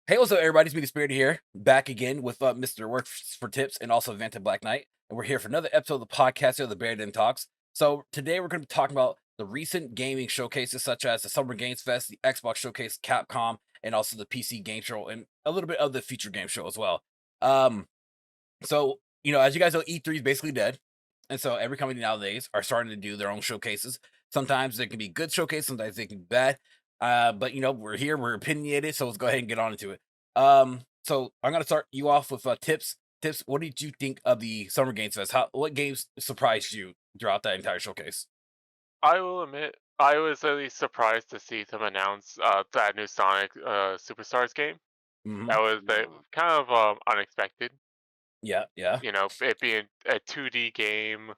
Hey, what's up, everybody? It's me, the Spirit here, back again with Mr. Works for Tips and also Vanted Black Knight. And we're here for another episode of the podcast here, the Bear Den Talks. So today we're going to be talking about the recent gaming showcases, such as the Summer Games Fest, the Xbox Showcase, Capcom, and also the PC Game Show, and a little bit of the Future Game Show as well. Um, as you guys know, E3 is basically dead. And so every company nowadays are starting to do their own showcases. Sometimes they can be good showcases, sometimes they can be bad. But we're here, we're opinionated, so let's go ahead and get on into it. So I'm gonna start you off with tips. Tips, what did you think of the Summer Games Fest? What games surprised you throughout that entire showcase? I will admit, I was at least surprised to see them announce that new Sonic Superstars game. Hmm. That was Mm, kind of unexpected. Yeah, yeah. You know, it being a 2D game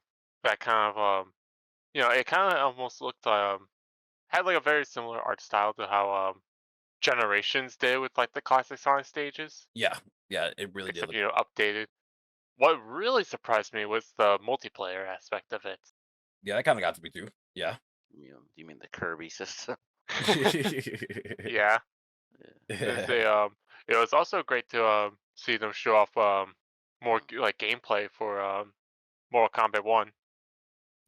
that kind of it kind of almost looked had like a very similar art style to how Generations did with like the classic Sonic stages, Yeah, yeah, it really did except look. updated. What really surprised me was the multiplayer aspect of it. Yeah, that kind of got to be too. Yeah. you mean the Kirby system? Yeah, they it was also great to see them show off more like gameplay for Mortal Kombat 1.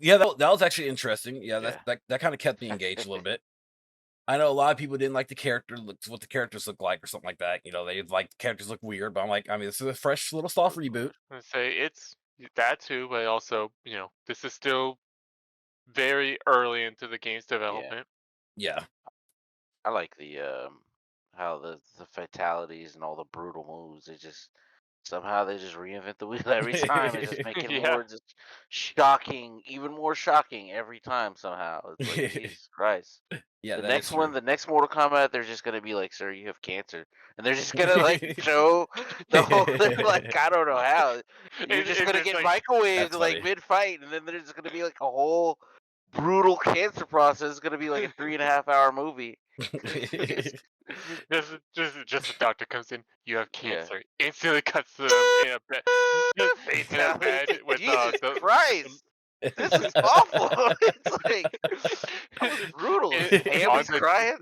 Yeah, that was actually interesting. Yeah, Yeah. that kind of kept me engaged a little bit. I know a lot of people didn't like the character looks what the characters look like or something like that. They like the characters look weird, but I'm like, I mean, this is a fresh little soft reboot. I say it's that too, but also this is still very early into the game's Yeah. development. Yeah. I like the how the fatalities and all the brutal moves. They just somehow they just reinvent the wheel every time and just make it Yeah, more just shocking, even more shocking every time somehow. It's like Jesus Christ. Yeah, The that next is one, true. the next Mortal Kombat, they're just gonna be like, "Sir, you have cancer," and they're just gonna like show the whole. They're like, I don't know how. You're just it's gonna just get like microwaved That's like funny. mid fight, and then there's just gonna be like a whole brutal cancer process. It's gonna be like a 3.5 hour movie. just the doctor comes in. You have Yeah. cancer. Instantly cuts to them in a bed, just in a Fatality. bed with Jesus the Christ. This is awful. It's like that was brutal. on Hammy's the crying.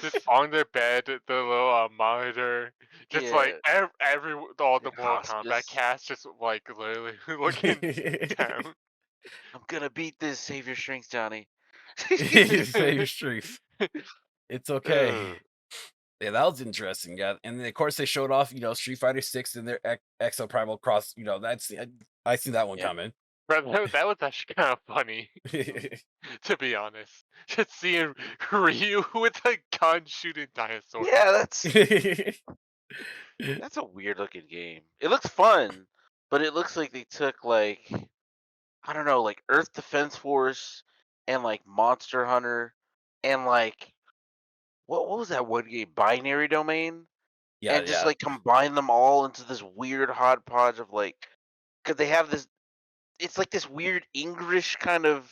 just on their bed, the little monitor, just like Yeah. all the Like Mortal Kombat hospice. cast, just like literally looking down. I'm gonna beat this. Save your strength, Johnny. Save your strength. It's okay. Ugh. Yeah, that was interesting. Yeah, and then of course they showed off, Street Fighter 6 and their Exo Primal Cross. I seen that one Yeah. coming. Bro, that was actually kind of funny, to be honest. Just seeing Ryu with a gun shooting dinosaurs. Yeah, that's a weird looking game. It looks fun, but it looks like they took like I don't know, like Earth Defense Force and like Monster Hunter and like what was that one game? Binary Domain? Yeah, And just yeah, like combine them all into this weird hodgepodge of like because they have this it's like this weird English kind of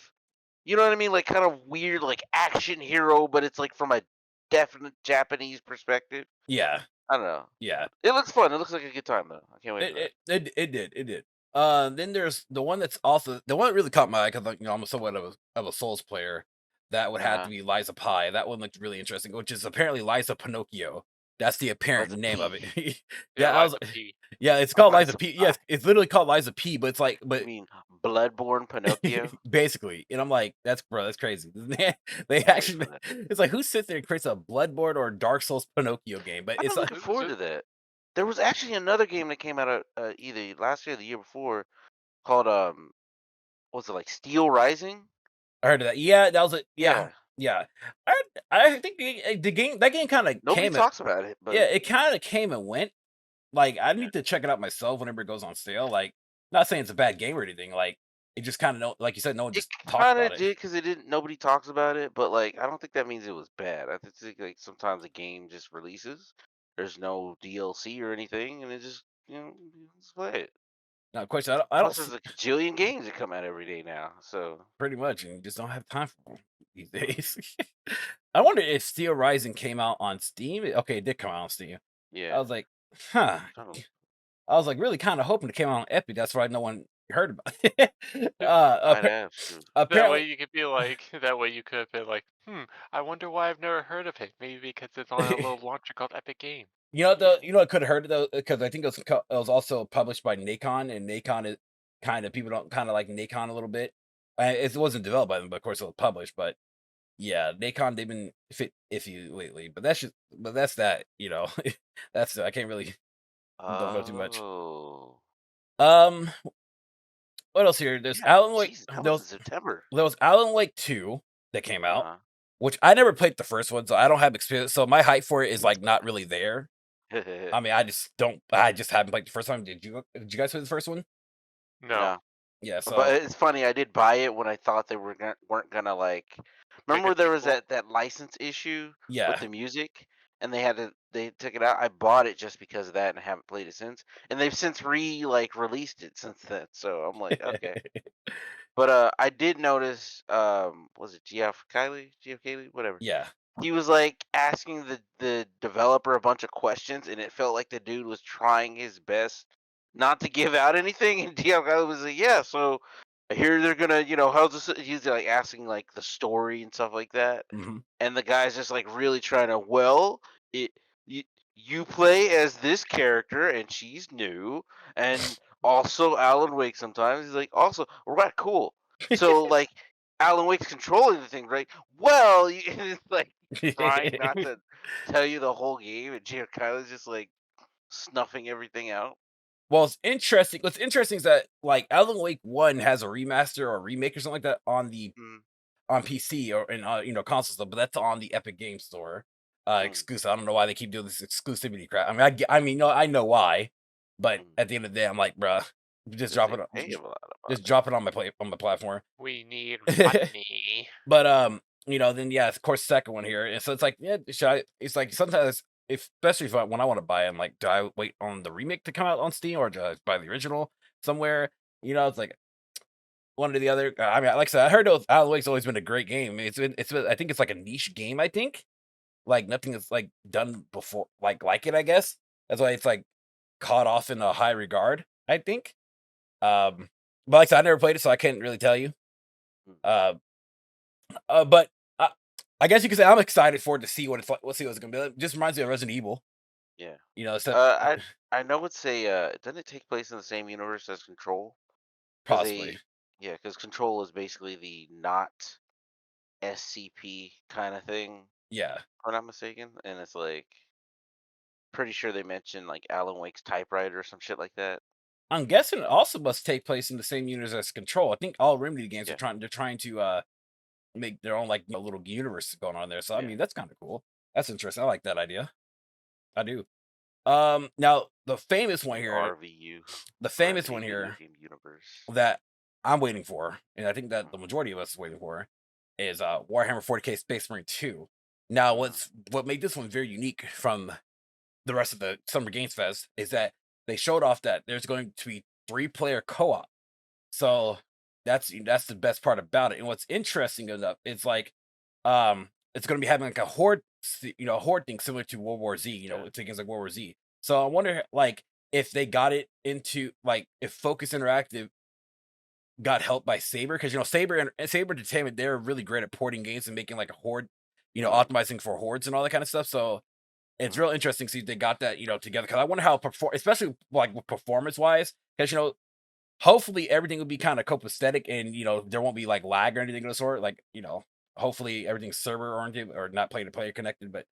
you know what I mean? Like kind of weird like action hero, but it's like from a definite Japanese perspective. yeah, I don't know. yeah. It looks fun. It looks like a good time though. I can't wait for that. It did. Then there's the one that's also the one that really caught my eye because I'm somewhat of a Souls player. That would have to Uh-huh. be Liza Pie. That one looked really interesting, which is apparently Liza Pinocchio. That's the apparent Liza name of P. it. Yeah, Yeah, I was Liza P. yeah, it's called Liza Liza P. Pie. Yes, it's literally called Liza P. But it's like, You but mean Bloodborne Pinocchio? basically, and I'm like, that's crazy. They That is actually, hilarious. it's like who sits there and creates a Bloodborne or Dark Souls Pinocchio game? But I've it's been like, looking It's forward just to that. There was actually another game that came out either last year or the year before called was it like Steel Rising? I heard of that. Yeah, that was a yeah, Yeah. yeah. I I think the game that game kind of Nobody came and talks about it, yeah, but it kind of came and went. Like I yeah. need to check it out myself whenever it goes on sale. Like, not saying it's a bad game or anything. Like, it just kind of no, like you said, no one it just talks kind about of it. did because it didn't. Nobody talks about it, but like I don't think that means it was bad. I just think like sometimes a game just releases. There's no DLC or anything, and it just you just play it. Now, question, I don't Plus, there's a gajillion games that come out every day now. So pretty much, and you just don't have time for them these days. I wonder if Steel Rising came out on Steam. Okay, it did come out on Steam. I yeah, was like, huh. I don't know. I was like really kind of hoping it came out on Epic. That's why no one heard about it. Might have. Shoot. That way Apparently, you could be like, that way you could have been like, I wonder why I've never heard of it. Maybe because it's on a little launcher called Epic Game. Yeah. I could have heard it though, because I think it was also published by Nacon, and Nacon is kind of people don't kind of like Nacon a little bit. It wasn't developed by them, but of course it was published. But yeah, Nacon they've been iffy lately. But that's that. That's I can't really don't know too much. Oh. Um, what else here? There's Yeah. Alan Wake. Jeez, that was in September. There was Alan Wake 2 that came out, Uh which I never played the first one, so I don't have experience. So my hype for it is like not really there. huh. I mean, I just haven't played the first time. Did you guys play the first one? No, No. Yeah, But so it's funny. I did buy it when I thought they weren't gonna like. make a Remember there was sequel. that license issue with yeah. the music, and they took it out. I bought it just because of that, and haven't played it since. And they've since released it since then. So I'm like, okay. But I did notice. Was it Geoff Keighley, whatever. Yeah. He was like asking the developer a bunch of questions, and it felt like the dude was trying his best not to give out anything. And Diego was like, "Yeah, so I hear they're gonna, how's this?" He's like asking like the story and stuff like that, Mhm. and the guy's just like really trying to. Well, it you, you play as this character, and she's new, and also Alan Wake. Sometimes he's like, also, right, cool. So like Alan Wake's controlling the thing, right? Well, it's like trying not to tell you the whole game, and Giancarlo's just like snuffing everything out. Well, it's interesting. What's interesting is that like Alan Wake 1 has a remaster or a remake or something like that Mm, on PC or in console stuff, but that's on the Epic Game Store mm, exclusive. I don't know why they keep doing this exclusivity crap. I mean, I mean, no, I know why, but mm. at the end of the day, I'm like, bruh, just 'Cause drop they it, pay him a lot of just money. drop it on my platform. We need money. But then yeah, of course, second one here, and so it's like, yeah, should I? It's like sometimes, especially when I want to buy it, I'm like, do I wait on the remake to come out on Steam or do I buy the original somewhere? It's like one or the other. I mean, like I said, I heard Alan Wake's always been a great game. I mean, it's been, I think it's like a niche game. I think like nothing is like done before, like it. I guess that's why it's like caught off in a high regard. I think. But like I said, I never played it, so I can't really tell you. Mm, Uh, but I guess you could say I'm excited for it to see what it's like. We'll see what it's gonna be like. Just reminds me of Resident Evil. yeah. So I know it's a doesn't it take place in the same universe as Control? Because possibly, because Control is basically the not SCP kind of thing, yeah. if I'm not mistaken. And it's like pretty sure they mentioned like Alan Wake's typewriter or some shit like that. I'm guessing it also must take place in the same universe as Control. I think all Remedy games are Yeah, trying to make their own like little universe going on there. So I yeah. mean that's kind of cool. That's interesting. I like that idea. I do. Now the famous one The here, RVU, the famous Remedy one Video here Game Universe. that I'm waiting for, and I think that the Uh, majority of us is waiting for, is Warhammer 40K Space Marine 2. Now, uh, what made this one very unique from the rest of the Summer Games Fest is that they showed off that there's going to be 3-player co-op. So that's the best part about it. And what's interesting enough, it's like it's going to be having like a horde thing similar to World War Z. yeah. It's against like World War Z. So I wonder like if they got it into like if Focus Interactive got helped by Saber because Saber and Saber Entertainment they're really great at porting games and making like a horde, Mm, optimizing for hordes and all that kind of stuff. So it's mm, real interesting to see if they got that together because I wonder how especially like performance wise because hopefully everything will be kind of copacetic and there won't be like lag or anything of the sort. Like hopefully everything's server oriented or not player to player connected. But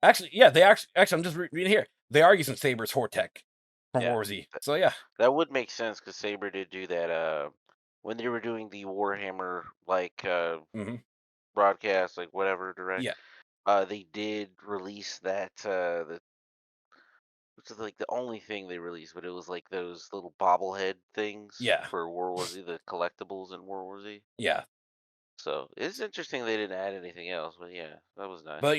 actually, yeah, they actually I'm just reading here they are using Saber's horde tech from yeah. War Z. So yeah, That would make sense because Saber did do that when they were doing the Warhammer like hmm broadcast, like whatever direct. yeah, They did release that which is like the only thing they released, but it was like those little bobblehead things yeah, for World War Z, the collectibles in World War Z. yeah. So it's interesting they didn't add anything else, but yeah, that was nice. But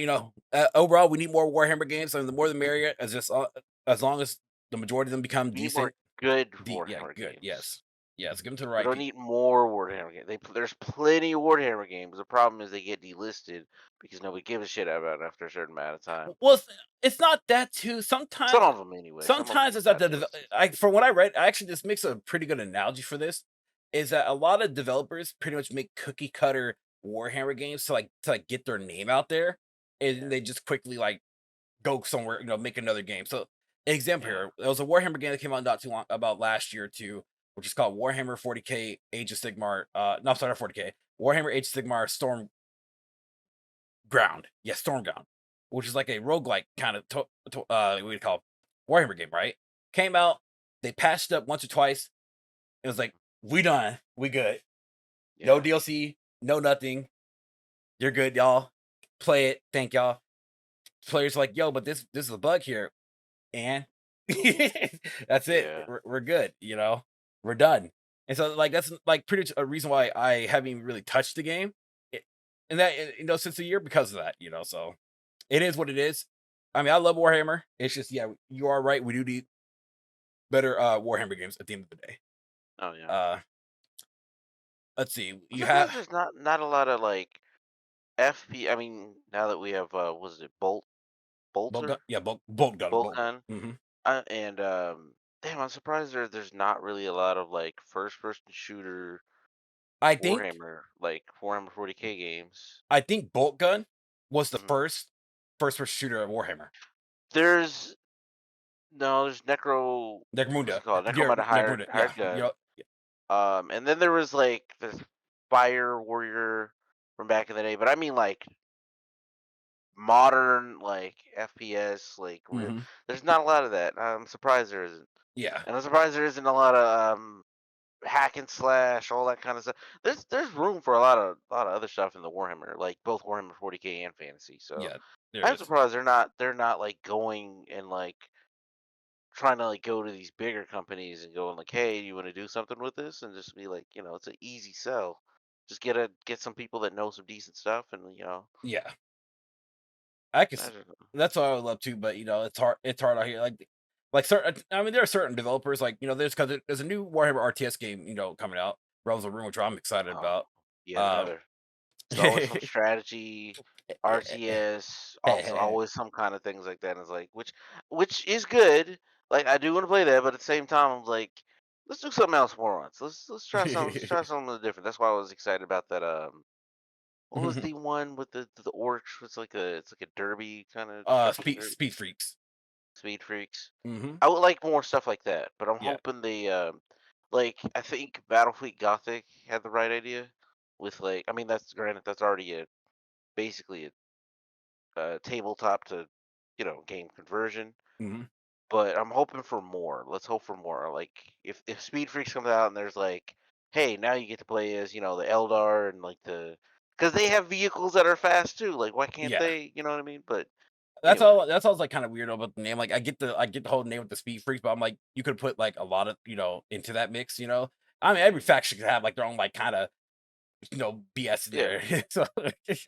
overall, we need more Warhammer games. I mean, the more the merrier. As long as the majority of them become We need decent. more good Yeah, Warhammer good. games. Yes. Yeah, let's give them to the We right don't people. need more Warhammer games. There's plenty of Warhammer games. The problem is they get delisted because nobody gives a shit about it after a certain amount of time. Well, it's not that too. Some Sometimes, of them anyway. Some of them sometimes just it's that got the delisted. I from what I read, actually this makes a pretty good analogy for this. Is that a lot of developers pretty much make cookie cutter Warhammer games to get their name out there, and Yeah. they just quickly like go somewhere, make another game. So, example Yeah. here, there was a Warhammer game that came out not too long about last year too, which is called Warhammer 40k Age of Sigmar. No, sorry, not 40k. Warhammer Age of Sigmar Storm Ground. Yeah, Stormground, which is like a roguelike kind of what we call Warhammer game, right? Came out, they patched up once or twice. It was like, we done, we good. No Yeah. DLC, no nothing. You're good, y'all. Play it. Thank y'all. Players are like, yo, but this is a bug here, and that's it. Yeah. We're good. We're done. And so like that's like pretty much a reason why I haven't even really touched the game, it, and that since a year because of that. So it is what it is. I mean, I love Warhammer. It's just yeah, you are right. We do need better Warhammer games at the end of the day. Oh yeah. Let's see. I'm You surprised have there's not a lot of like FP. I mean, now that we have was it bolt gun. Bolter, Yeah, bolt gun. Bolt Bolt gun. Gun, Hmm. and damn, I'm surprised there's not really a lot of like first person shooter I think Warhammer 40k games. I think bolt gun was the Mhm. first person shooter of Warhammer. There's no, there's what's Necromunda. it called? Necromunda Necromunda. Yeah. hired gun. And then there was like this Fire Warrior from back in the day, but I mean like modern like FPS, like real. Hmm. There's not a lot of that. I'm surprised there isn't, Yeah. and I'm surprised there isn't a lot of hack and slash, all that kind of stuff. There's room for a lot of other stuff in the Warhammer, like both Warhammer 40k and fantasy. So Yeah. There I'm is. surprised they're not like going and like trying to like go to these bigger companies and going like, hey, you want to do something with this, and just be like, it's an easy sell. Just get some people that know some decent stuff, and Yeah. I can. I don't know. That's what I would love to, but it's hard. It's hard out here. Like certain. I mean, there are certain developers like there's a new Warhammer RTS game coming out, Realms of Ruin, which I'm excited Oh, about. yet Um, another. It's always some strategy, RTS, also always some kind of things like that. And it's like which is good. Like I do want to play that, but at the same time, I'm like, let's do something else for once. Let's try something. Let's try something different. That's why I was excited about that. What was the one with the orcs? It's like a derby kind of trucking derby. Speed Freaks. Speed Freaks. Hmm. I would like more stuff like that, but I'm Yeah. hoping they like I think Battlefleet Gothic had the right idea with like I mean that's granted that's already basically a tabletop to game conversion, Hmm. but I'm hoping for more. Let's hope for more. Like if Speed Freaks comes out and there's like, hey, now you get to play as the Eldar and like because they have vehicles that are fast too. Like why can't Yeah. they? You know what I mean? But That's anyway, all. That's all like kind of weird about the name. Like I get the whole name with the Speed Freaks, but I'm like you could put like a lot of into that mix. I mean every faction could have like their own like kind of BS yeah. there. So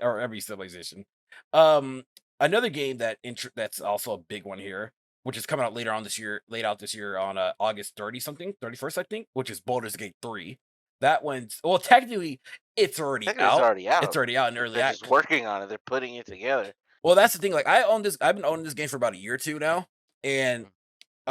or every civilization. Um, Another game that's also a big one here, which is coming out later on this year, late out this year on August 30 something, 31st, I think, which is Baldur's Gate 3. That one's well, technically it's already Technically, it's out. already It's out. already out in early They're just act. working on it. They're putting it together. Well, that's the thing. Like I've been owning this game for about a year or two now, and Mm.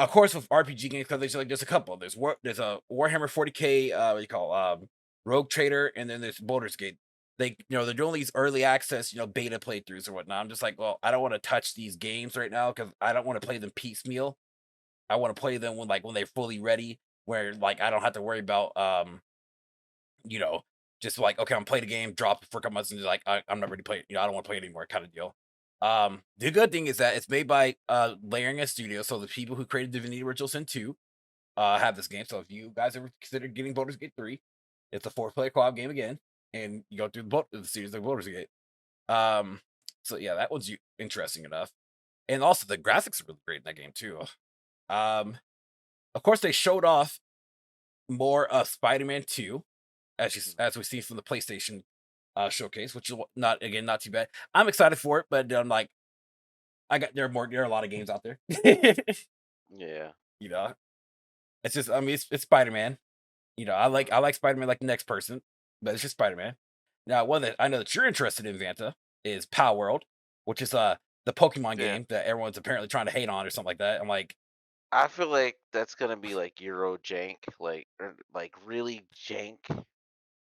of course with RPG games, because there's a couple. There's a Warhammer 40k, what do you call Rogue Trader, and then there's Baldur's Gate. They're doing these early access beta playthroughs or whatnot. I'm just like, well, I don't want to touch these games right now because I don't want to play them piecemeal. I want to play them when they're fully ready, where like I don't have to worry about you know just like, okay, I'm playing a game, drop it for a couple months, and just like I'm not ready to play it. I don't want to play it anymore, kind of deal. The good thing is that it's made by Layering a Studio, so the people who created Divinity Original Sin 2 have this game. So if you guys ever consider getting Baldur's Gate 3, it's a 4-player co-op game again, and you go through the series of Baldur's Gate. Um, so yeah, that one's interesting enough, and also the graphics are really great in that game too. Um, of course, they showed off more of Spider-Man 2, as we see from the PlayStation showcase, which is not too bad. I'm excited for it, but I'm like, there are a lot of games out there. Yeah. you know, it's just I mean it's Spider-Man. I like Spider-Man like the next person, but it's just Spider-Man. Now, one that I know that you're interested in, Vanta, is Pal World, which is the Pokemon Yeah. game that everyone's apparently trying to hate on or something like that. I'm like, I feel like that's gonna be like Euro jank, like or like really jank,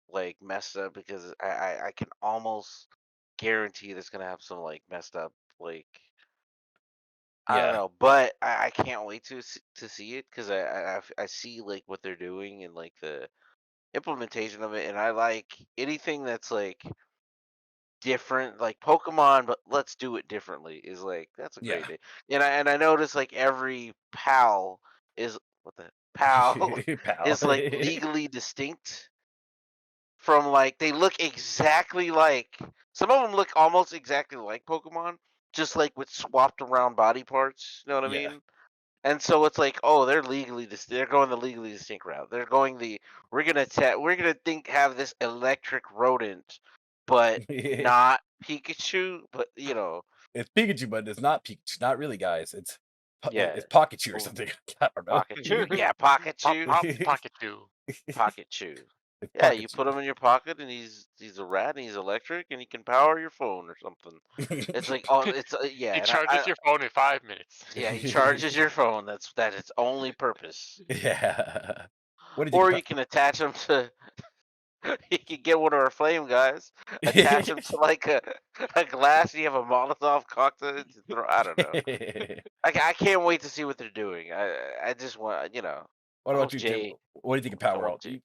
like messed up because I can almost guarantee that's gonna have some like messed up like I don't yeah, know, but I can't wait to see it because I see like what they're doing and like the implementation of it, and I like anything that's like different, like Pokemon, but let's do it differently. Is like that's a great yeah. thing, and I notice like every pal is what the pal Pal. is like legally distinct from like they look exactly like some of them look almost exactly like Pokemon, just like with swapped around body parts. You know what I Yeah. mean? And so it's like, oh, they're going the legally distinct route. They're going the we're gonna think have this electric rodent, but not Pikachu, but It's Pikachu, but it's not Pikachu. Not really, guys. yeah, It's Pikachu or oh, something. I don't know. Pocket Chew, yeah, Pocket Pop Chew, pop Pikachu. Pocket Chew. It's Yeah, you put Pikachu. him in your pocket, and he's a rat, and he's electric, and he can power your phone or something. It's like, oh, it's yeah, He and charges your phone in 5 minutes. yeah, he charges your phone. That's its only purpose. Yeah. What did you Or get? you can attach him to you can get one of our flame guys, attach him to like a glass, and you have a Molotov cocktail to throw. I don't know. I can't wait to see what they're doing. I just want What I about hope you, Tim? Jay. What do you think of Power I want World? Jay.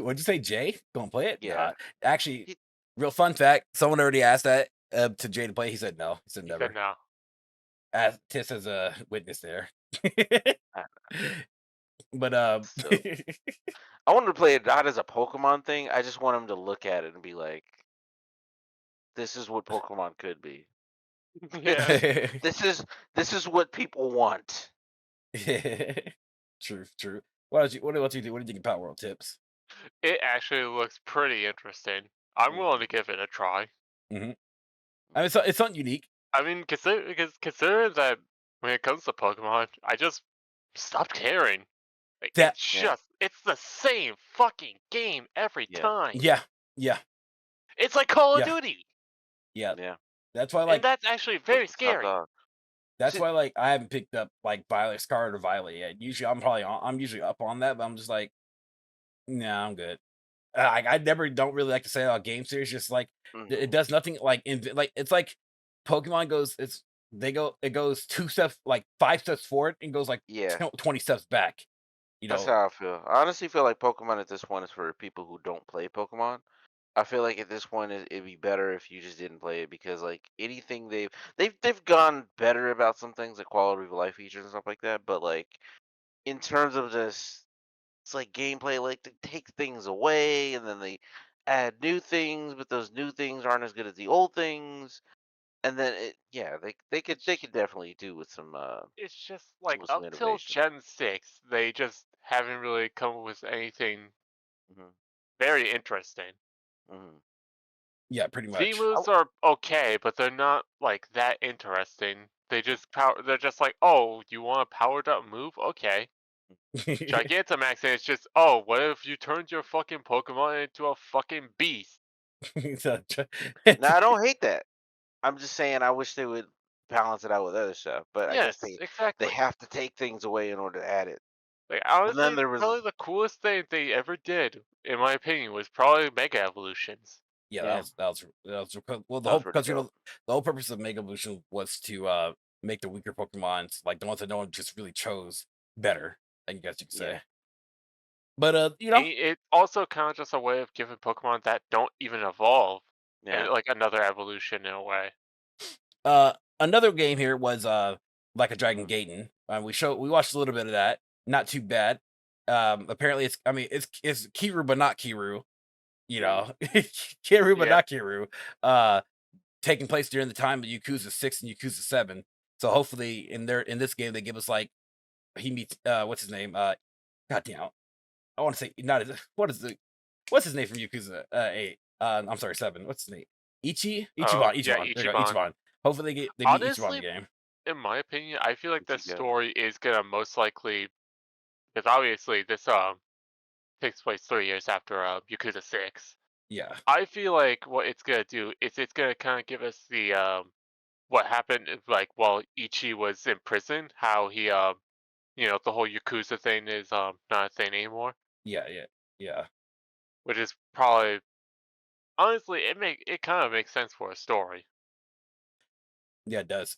What'd you say, Jay? Gonna play it? Yeah. Nah. Actually, He, real fun fact, someone already asked that to Jay to play. He said no. He said He said never. no. As Tiss as a witness there. I- But so I wanted to play it not as a Pokemon thing. I just want him to look at it and be like, "This is what Pokemon could be. Yeah. This is this is what people want." True, true. What do you think? What do you think of Power World tips? It actually looks pretty interesting. I'm willing to Mhm. give it a try. Hmm. I mean, it's something unique. I mean, consider that when it comes to Pokemon, I just stopped caring. Like That Yeah, it's the same fucking game every yeah, time. yeah, yeah, It's like Call of yeah, Duty, yeah. yeah. That's why and like that's actually But very the top scary. dog. that's See, why like I haven't picked up like Violet Scarlet or Violet yet. Usually I'm usually up on that, but I'm just like, nah, I'm good. I never don't really like to say about game series. Just like it mhm. does nothing like like it's like Pokemon goes. It goes 2 steps like 5 steps forward and goes like Yeah, 20 steps back. You that's know, how I feel. I honestly feel like Pokemon at this point is for people who don't play Pokemon. I feel like at this point it'd be better if you just didn't play it because like anything they've gone better about some things like quality of life features and stuff like that, but like in terms of just it's like gameplay, like they take things away and then they add new things, but those new things aren't as good as the old things. And then yeah, they It's could definitely do it's just like with some up till innovation. Gen 6, they just haven't really come up with anything Hmm. very interesting. Hmm. yeah, pretty V much. moves are okay, but they're not like that interesting. They're just like, oh, you want a powered up move? Okay. Gigantamax, and it's just, oh, what if you turned your fucking Pokemon into a fucking beast? So, Now I don't hate that. I'm just saying I wish they would balance it out with other stuff, but I guess Yes, they exactly. have to take things away in order to add it. Like And honestly, then there was probably the coolest thing they ever did, in my opinion, was probably Mega Evolutions. yeah, yeah, well that was pretty because dope. the whole purpose of Mega Evolution was to make the weaker Pokemons like the ones that no one just really chose better. I guess you could Yeah, say. But It's also kind of just a way of giving Pokemon that don't even evolve, yeah. like another evolution in a way. Another game here was like a Dragon Hmm. Gaten. We watched a little bit of that. Not too bad. Apparently it's Kiru but not Kiru. You Hmm. know, Kiru but Yeah. not Kiru. Uh, taking place during the time of Yakuza 6 and Yakuza 7. So hopefully in this game they give us like he meets what's his name? Goddamn. I want to say not his what's his name from Yakuza 8? I'm sorry, 7. What's his name? Oh, yeah, Ichiban. There you go, Ichiban. Ichiban. Hopefully they meet Ichiban in the Honestly, game. in my opinion, I feel like the Ichigo. story is gonna most likely, because obviously this takes place 3 years after Yakuza 6. Yeah. I feel like what it's gonna do is it's gonna kind of give us the what happened like while Ichi was in prison, how he the whole Yakuza thing is not a thing anymore, Yeah. Yeah. Yeah. which is probably honestly it kind of makes sense for a story. Yeah. It does.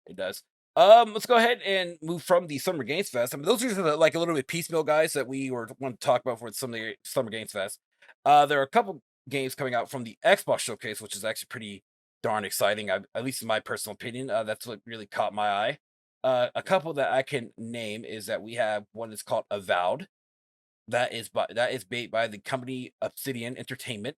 It does. Let's go ahead and move from the Summer Games Fest. I mean, those are the, like a little bit piecemeal guys that we were want to talk about for some of the Summer Games Fest. There are a couple games coming out from the Xbox Showcase, which is actually pretty darn exciting. At least in my personal opinion, that's what really caught my eye. A couple that I can name is that we have one that's called Avowed. That is made by the company Obsidian Entertainment.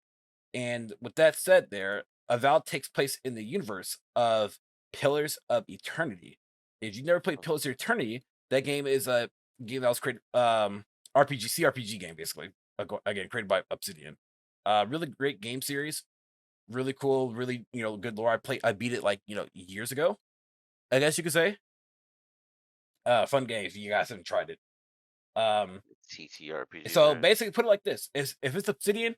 And with that said, there, Avowed takes place in the universe of Pillars of Eternity. If you never played Pillars of Eternity, that game is a game that was created, CRPG game, basically. Again, created by Obsidian. Really great game series. Really cool, really, good lore. I beat it like, years ago, I guess you could say. Fun game if you guys haven't tried it. TTRPG. So right? basically, put it like this: if it's Obsidian,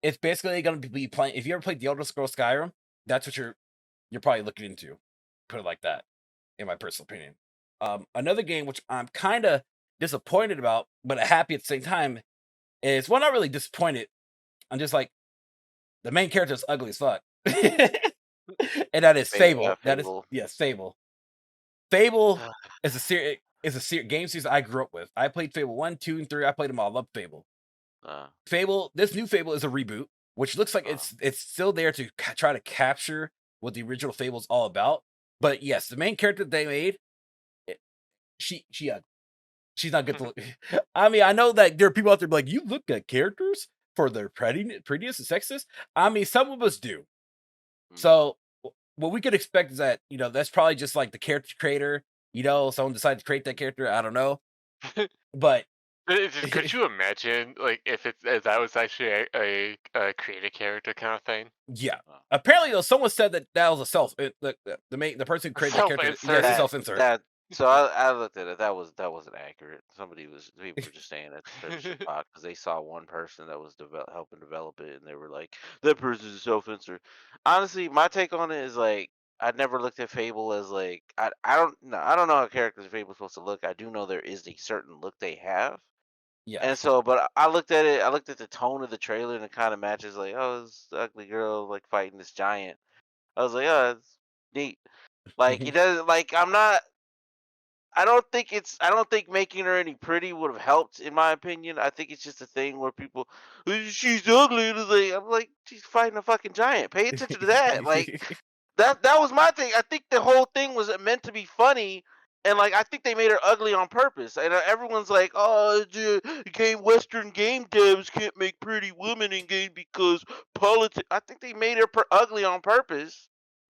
it's basically going to be playing. If you ever played The Elder Scrolls Skyrim, that's what you're probably looking into. Put it like that, in my personal opinion. Another game which I'm kind of disappointed about, but happy at the same time, is not really disappointed. I'm just like, the main character is ugly as fuck, and that is Fable. That is Fable. yes, Fable. Fable is a game series I grew up with. I played Fable 1, 2, and 3. I played them all. I love Fable. Fable, this new Fable is a reboot, which looks like it's still there to try to capture what the original Fable is all about. But yes, the main character they made, she's not good to look. I mean, I know that there are people out there like, you look at characters for their prettiness and sexist. I mean, some of us do. So what we could expect is that, that's probably just like the character creator, someone decided to create that character. I don't know. But could you imagine like if that was actually a created character kind of thing? Yeah. Apparently, though, someone said that was a the person who created the character. Self-insert. Yes, self-insert. So I looked at it. That wasn't accurate. People were just saying that because they saw one person that was helping develop it, and they were like, "That person's a self-insert." Honestly, my take on it is like, I never looked at Fable as like, I don't know how characters in Fable are supposed to look. I do know there is a certain look they have. Yeah. And so, but I looked at it. I looked at the tone of the trailer, and it kind of matches. Like, oh, this ugly girl like fighting this giant. I was like, oh, it's neat. Like he does. Like I'm not. I don't think making her any pretty would have helped, in my opinion. I think it's just a thing where people, she's ugly. And I'm like, she's fighting a fucking giant. Pay attention to that. Like that was my thing. I think the whole thing was meant to be funny, and like I think they made her ugly on purpose. And everyone's like, oh, Western game devs can't make pretty women in game because politics. I think they made her ugly on purpose,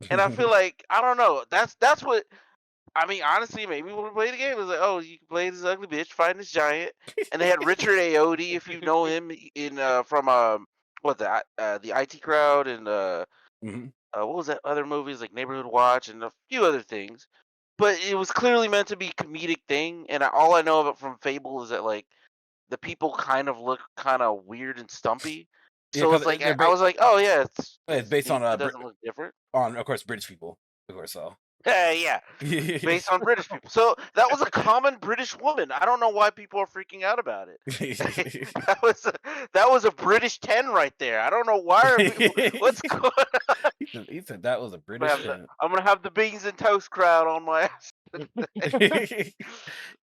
and I feel like I don't know. That's what. I mean, honestly, maybe when we play the game, it was like, oh, you can play this ugly bitch fighting this giant, and they had Richard Ayoade, if you know him, in from the IT Crowd and what was that other movies like Neighborhood Watch and a few other things, but it was clearly meant to be a comedic thing, and all I know about from Fable is that like the people kind of look kind of weird and stumpy, so it's like I was like, oh yeah, it's based on it doesn't look different. On, of course, British people, of course. So yeah, based on British people. So that was a common British woman. I don't know why people are freaking out about it. that was a British 10 right there. I don't know why. What's going on? He said that was a British 10. I'm gonna have the beans and toast crowd on my ass.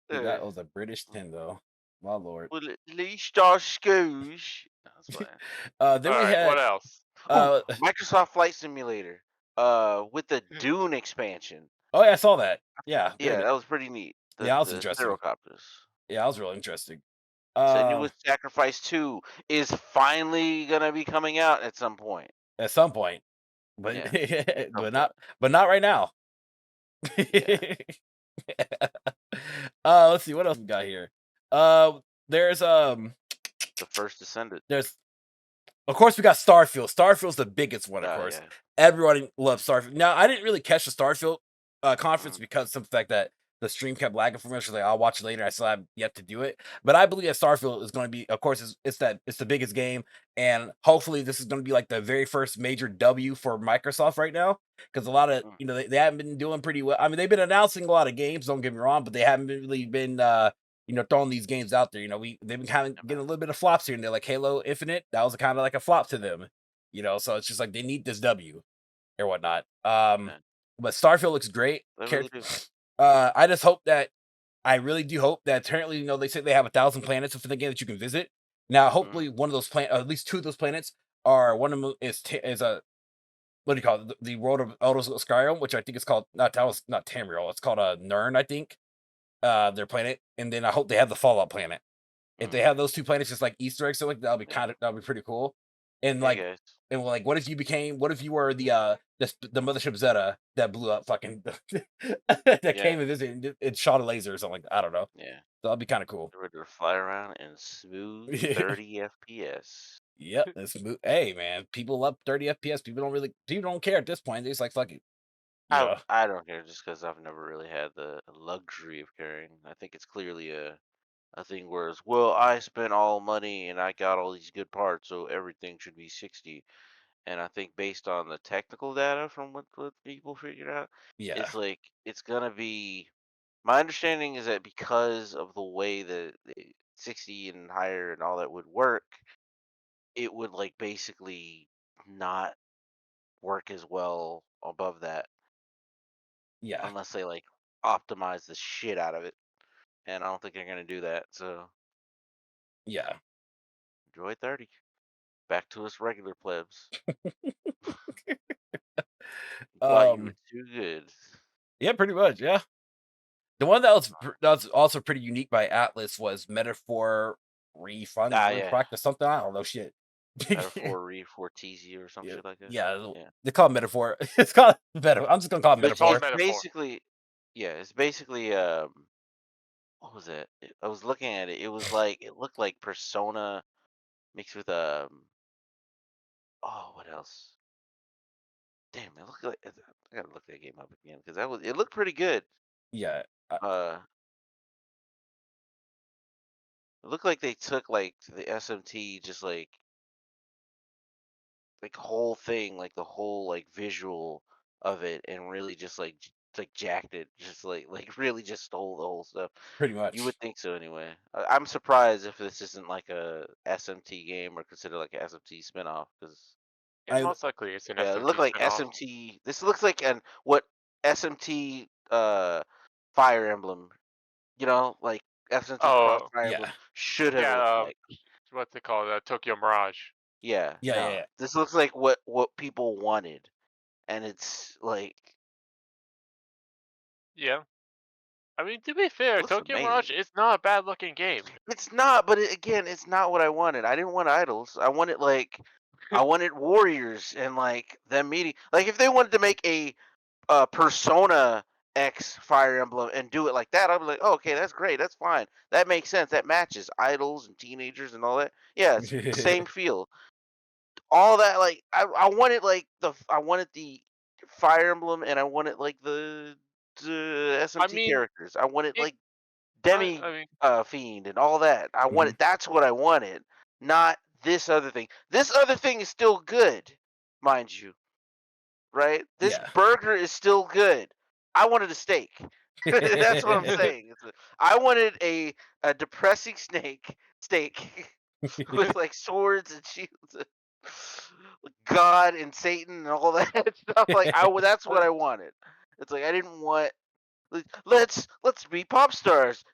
That was a British 10, though. My lord. Well, at least our schools. Then we had what else? Microsoft Flight Simulator. With the Dune expansion. Oh yeah, I saw that. Yeah, that was pretty neat. Yeah, that was interesting. Helicopters. Yeah, that was really interesting. Senua's Sacrifice 2 is finally gonna be coming out at some point. At some point, but but not right now. Let's see what else we got here. There's The First Descendant. Of course, we got Starfield. Starfield's the biggest one, of course. Yeah. Everybody loves Starfield. Now, I didn't really catch the Starfield conference because of the fact that the stream kept lagging for me. She's like, I'll watch it later. I still have yet to do it. But I believe that Starfield is going to be, of course, it's the biggest game. And hopefully this is going to be like the very first major W for Microsoft right now. Because a lot of, they haven't been doing pretty well. I mean, they've been announcing a lot of games, don't get me wrong, but they haven't really been throwing these games out there. They've been kind of getting a little bit of flops here and there, like Halo Infinite. That was kind of like a flop to them. So it's just like they need this W or whatnot. But Starfield looks great. I just hope that I really do hope that apparently, they say they have 1,000 planets within the game that you can visit. Now, hopefully, one of those at least 2 of those planets are one of them is a what do you call it? The world of Elder Scrolls Skyrim, which I think is called not Tamriel. It's called Nirn, I think. Their planet, and then I hope they have the Fallout planet. If they have those 2 planets, just like Easter eggs, so like that'll be pretty cool. And what if you were the mothership Zeta that blew up fucking that came and visited and shot a laser or something like that. I don't know. Yeah. That'll be kind of cool. Ready to fly around in smooth 30 FPS. Yep, that's smooth. Hey man, people love 30 FPS. People don't care at this point. They're just like fuck it. I don't care just because I've never really had the luxury of caring. I think it's clearly a thing where it's, well, I spent all money and I got all these good parts, so everything should be 60. And I think based on the technical data from what people figured out, Yeah. it's like it's gonna be. My understanding is that because of the way the 60 and higher and all that would work, it would like basically not work as well above that Yeah. unless they like optimize the shit out of it. And I don't think they're gonna do that. So Yeah. enjoy 30. Back to us regular plebs. Thought you were too good. Yeah, pretty much. Yeah. The one that was also pretty unique by Atlas was Metaphor Refund Practice something. I don't know shit. Metaphor Refortizi or some shit like that. Yeah, they call it Metaphor. It's called Metaphor. I'm just gonna call it Metaphor. Basically, it's basically what was it? I was looking at it. It was like it looked like Persona mixed with oh, what else? Damn, it looked like I gotta look that game up again because it looked pretty good. Yeah. It looked like they took like the SMT just like whole thing, like the whole like visual of it, and really just like jacked it, just like really just stole the whole stuff. Pretty much. You would think so anyway. I'm surprised if this isn't like a SMT game or considered like a SMT spinoff because most likely it's an SMT. It looked like spin-off. SMT. This looks like what SMT Fire Emblem, like SMT Cross Fire Emblem should have looked like. What's it called? Tokyo Mirage. Yeah. Yeah. This looks like what people wanted, and it's like. Yeah. I mean, to be fair, Tokyo Mirage is not a bad looking game. It's not, but again, it's not what I wanted. I didn't want idols. I wanted I wanted warriors and like them meeting. Like if they wanted to make a Persona X Fire Emblem and do it like that, I'd be like, oh, okay, that's great, that's fine, that makes sense, that matches idols and teenagers and all that. Yeah, it's the same feel. All that like I wanted like I wanted the Fire Emblem and I wanted like the SMT characters. I wanted like Demi Fiend and all that. I wanted that's what I wanted, not this other thing. This other thing is still good, mind you. Right? This burger is still good. I wanted a steak. That's what I'm saying. I wanted a depressing steak with like swords and shields, God and Satan and all that stuff. Like that's what I wanted. It's like I didn't want. Let's be pop stars.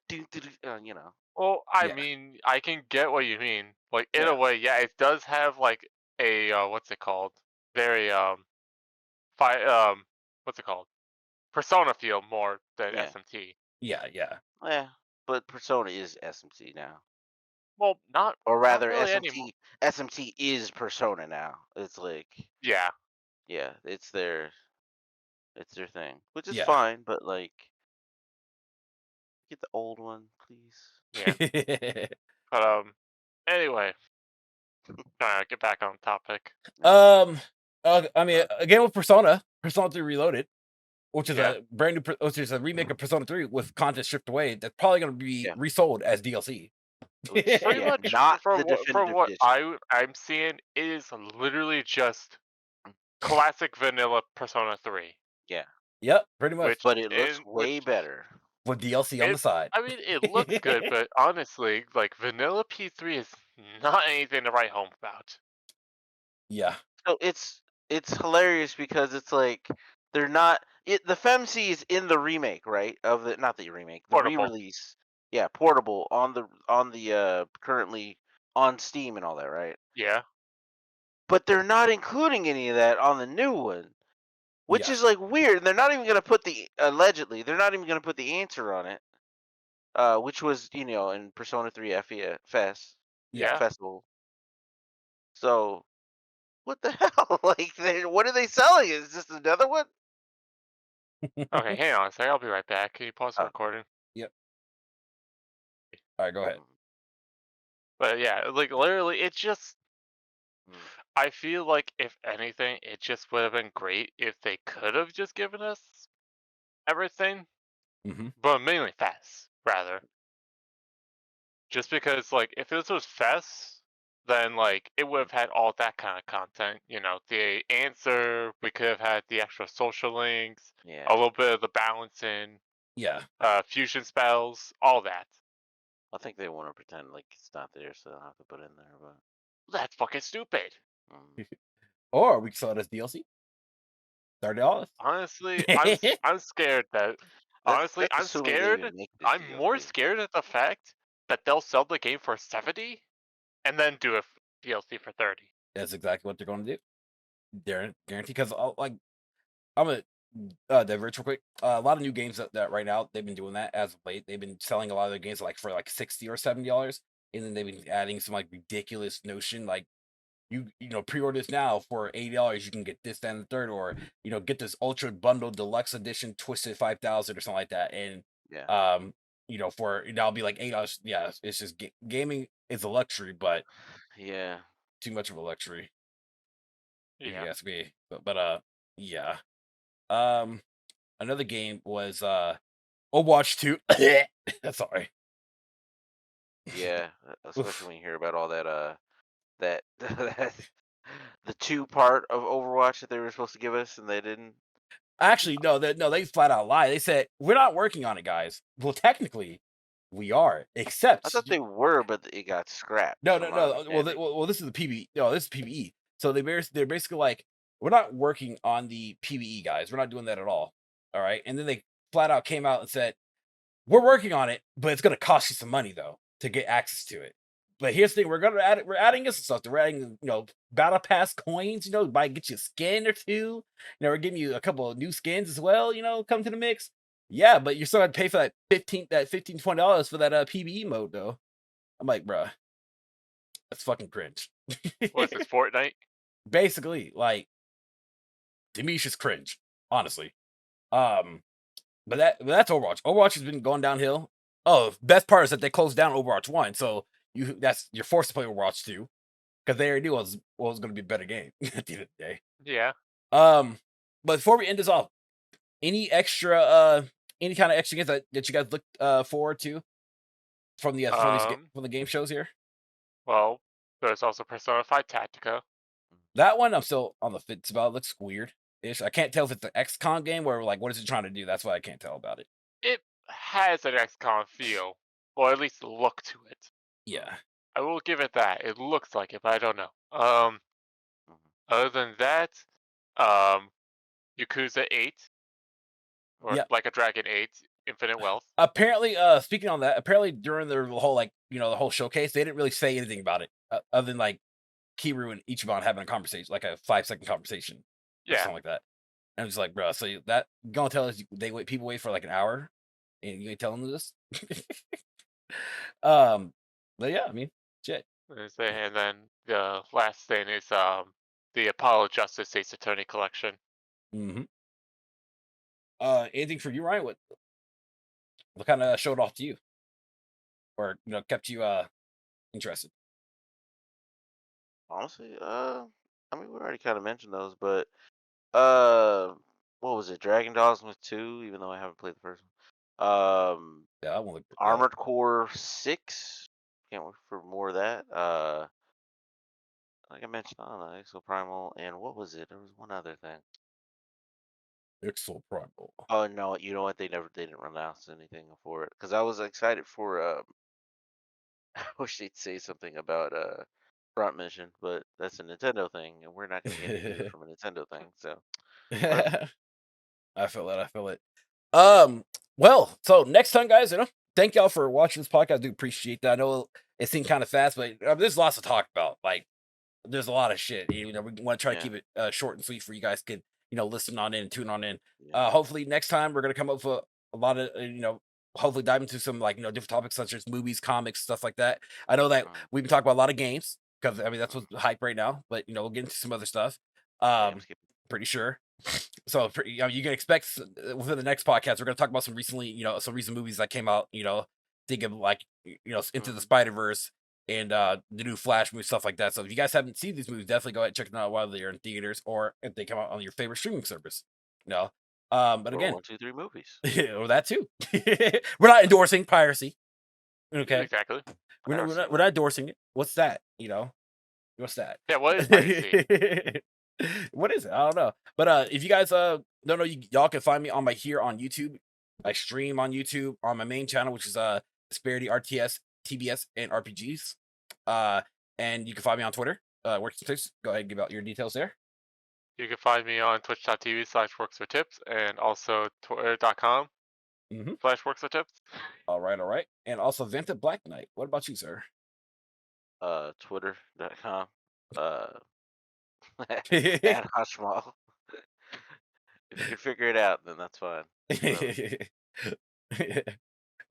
Well, I mean, I can get what you mean. Like in a way, it does have like a what's it called? Very what's it called? Persona feel more than SMT. Yeah. Yeah, but Persona is SMT now. Well, or rather, not really SMT anymore. SMT is Persona now. It's like yeah, it's their thing, which is fine. But like, get the old one, please. Yeah. But anyway, get back on topic. I mean, again with Persona 3 Reloaded which is Yeah. a brand new, which is a remake of Persona 3 with content stripped away. That's probably going to be Yeah. resold as DLC. Which is Pretty yeah, much not for the what definitive edition. I'm seeing, it is literally just classic vanilla Persona 3, Yeah, Yep, pretty much which but it looks in way which better. with DLC on the it side. I mean it looks good, but honestly, like vanilla P3 is not anything to write home about. Yeah, So it's hilarious because it's like they're not the FemC is in the remake, right? Of the not the remake, the Portable. re-release. Yeah, portable on the currently on Steam and all that, right? Yeah. But they're not including any of that on the new one, which yeah, is like weird. They're not even going to put the allegedly, they're not even going to put the answer on it. Which was, in Persona 3 FES yeah. Yeah. festival. So, what the hell? Like, what are they selling? Is this another one? Okay, hang on a second. I'll be right back. Can you pause the Oh, recording? Yep. All right, go ahead. mm, But yeah, like literally, it just. mm, I feel like if anything, it just would have been great if they could have just given us everything, Hmm. but mainly FES rather. Just because, like, if this was FES, then like it would have had all that kind of content. You know, the answer. We could have had the extra social links, yeah. a little bit of the balancing, Yeah, fusion spells, all that. I think they want to pretend like it's not there, so they'll have to put it in there. But That's fucking stupid. mm, or we can sell it as DLC. $30. Honestly, I'm scared that. Honestly, that's I'm assuming they scared. even make this I'm more DLC. scared at the fact that they'll sell the game for 70 and then do a DLC for 30. That's exactly what they're going to do. Guaranteed. Because like I'm gonna diverge real quick. A lot of new games that right now they've been doing that as of late. They've been selling a lot of their games like for like $60 or $70, and then they've been adding some like ridiculous notion like pre-order this now for $80. You can get this, that, and the third, or get this ultra bundle deluxe edition Twisted 5000 or something like that. And Yeah, for that'll be like $8. Yeah, it's just gaming is a luxury, but yeah, too much of a luxury if you Yeah. ask me. But yeah. Another game was Overwatch 2. Sorry. yeah. Especially when you hear about all that that the two part of Overwatch that they were supposed to give us and they didn't. Actually, no, they flat out lie. They said we're not working on it, guys. Well, technically, we are, I except thought they were, but it got scrapped. no, no, From my no. understanding. Well, this is the PBE. No, this is PBE. So they're basically like, we're not working on the PBE, guys. We're not doing that at all. All right. And then they flat out came out and said, we're working on it, but it's gonna cost you some money though to get access to it. But here's the thing: we're adding this stuff. We're adding, battle pass coins. Might get you a skin or two. We're giving you a couple of new skins as well. Come to the mix. Yeah, but you're still gonna pay for that $15-$20 for that PBE mode though. I'm like, bruh, that's fucking cringe. What is this, Fortnite? Basically, like, to me, it's just cringe, honestly. Um, but that's Overwatch. Overwatch has been going downhill. Oh, best part is that they closed down Overwatch 1, so you're forced to play Overwatch 2 because they already knew it was going to be a better game at the end of the day. Yeah. But before we end this off, any any kind of extra games that you guys look forward to from from the game shows here? Well, there's also Persona 5 Tactica. That one I'm still on the fence about. It looks weird ish. I can't tell if it's an XCOM game or like what is it trying to do. That's why I can't tell about it. It has an XCOM feel, or at least look to it. Yeah. I will give it that. It looks like it, but I don't know. Mhm. Other than that, um, Yakuza 8, or Yeah. Like a Dragon 8, Infinite Wealth. Apparently, speaking on that, apparently during the whole the whole showcase, they didn't really say anything about it other than like Kiru and Ichiban having a conversation, like a 5-second conversation or Yeah. something like that. And I'm just like, bro, so that gonna tell us people wait for like an hour and you ain't telling them this? um, but yeah, I mean, shit. And then the last thing is the Apollo Justice Ace Attorney collection. Hmm. Anything for you, Ryan? What kind of showed off to you, or kept you interested? Honestly, I mean, we already kind of mentioned those, but uh, what was it? Dragon Dogma 2, even though I haven't played the first one. Yeah, I want to look that up. Armored Core 6. Can't wait for more of that. Like I mentioned, I don't know, Exo Primal, and what was it? There was one other thing. Exo Primal. Oh no, you know what? They didn't announce anything for it because I was excited for. I wish they'd say something about Front Mission, but that's a Nintendo thing, and we're not going to get anything from a Nintendo thing. So, but I feel it. I feel it. Well, so next time, guys, thank y'all for watching this podcast. I do appreciate that. I know it seemed kind of fast, but there's lots to talk about. Like, there's a lot of shit. We want to try to yeah, keep it short and sweet for you guys could, listen on in and tune on in. yeah, Hopefully next time we're gonna come up with a lot of, hopefully dive into some like different topics such as movies, comics, stuff like that. I know that mm, we've been talking about a lot of games because I mean that's mm, what's hype right now. But we'll get into some other stuff. yeah, I'm skipping. Pretty sure. So you can expect within the next podcast we're gonna talk about some recently, some recent movies that came out. Think of like Into the Mhm. Spider Verse and the new Flash movie, stuff like that. So if you guys haven't seen these movies, definitely go ahead and check them out while they're in theaters or if they come out on your favorite streaming service. You know, but Or again, 1, 2, 3 movies. or that too. We're not endorsing piracy. Okay, Exactly. Piracy, we're not endorsing it. What's that? What's that? Yeah, what is piracy? What is it? I don't know. But if you guys don't know, y'all can find me on my here on YouTube. I stream on YouTube on my main channel, which is Disparity RTS, TBS, and RPGs. And you can find me on Twitter. Works for Tips. Go ahead and give out your details there. You can find me on twitch.tv/worksfortips and also twitter.com/worksfortips. All right. And also Vanta Black Knight. What about you, sir? Twitter.com. At Hashmal. If you can figure it out, then that's fine.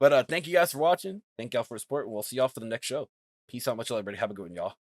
But thank you guys for watching. Thank y'all for the support. We'll see y'all for the next show. Peace out, much love, everybody. Have a good one, y'all.